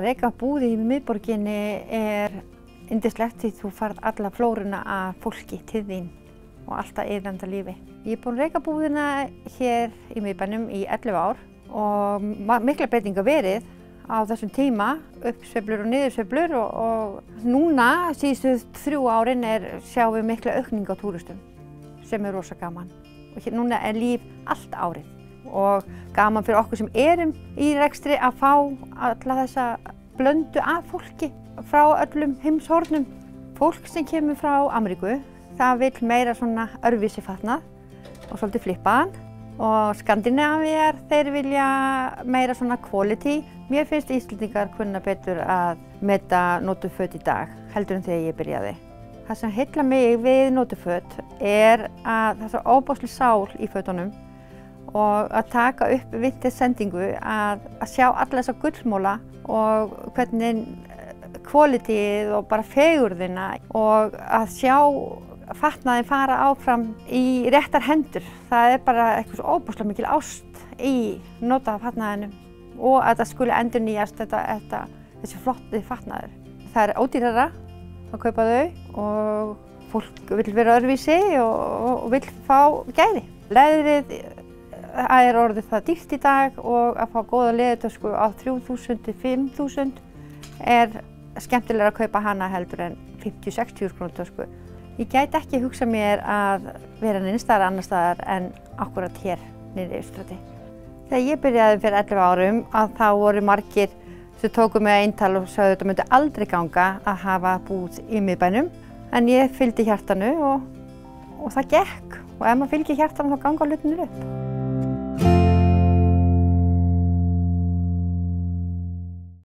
reka búð í miðborginni yndislegt því þú færð alla flóruna af fólki til þín og alltaf iðandi lífi. Ég er búin að reka búðina hér í miðbænum í 11 ár og mikla breytingar verið á þessum tíma, uppsveiflur og niðursveiflur og núna síðustu 3 árin sjáum við mikla aukning á túristum sem rosa gaman. Og hér núna líf allt árið og gaman fyrir okkur sem erum í rekstri að fá alla þessa blöndu af fólki frá öllum heimshornum. Fólk sem kemur frá Ameríku, það vill meira svona öðruvísi fatnað og svolítið flippaðan. Og Skandinavíar, þeir vilja meira svona quality. Mér finnst Íslendingar kunna betur að meta notuð föt í dag heldur en þegar ég byrjaði. Það sem heillar mig við notuð föt að það er svo óbóðsleg sál í fötunum og að taka upp vintage sendingu að sjá alla þessa gullmóla og hvernig qualityið og bara fegurðina og að sjá fatnaðinn fara áfram í réttar hendur. Það bara eitthvað svo óbúslega mikil ást í notaða fatnaðinum og að það skuli endurnýjast þessi flotti fatnaður. Það ódýrara að kaupa þau og fólk vill vera öðruvísi og vill fá gæði. Leðrið orðið það dýrt í dag og að fá góða leðurtösku á 3.000 til 5.000 skemmtilega að kaupa hana heldur en 50–60 krónu tösku. Ég gæti ekki hugsað mér að vera neins staðar annar staðar en akkurat hér niðri í Austurstræti. Þegar ég byrjaði fyrir 11 árum þá voru margir sem tóku mig að eintal og sagði að þetta myndi aldrei ganga að hafa búð í miðbænum. En ég fylgdi hjartanu og það gekk. Og ef maður fylgir hjartanu þá ganga hlutirnir upp.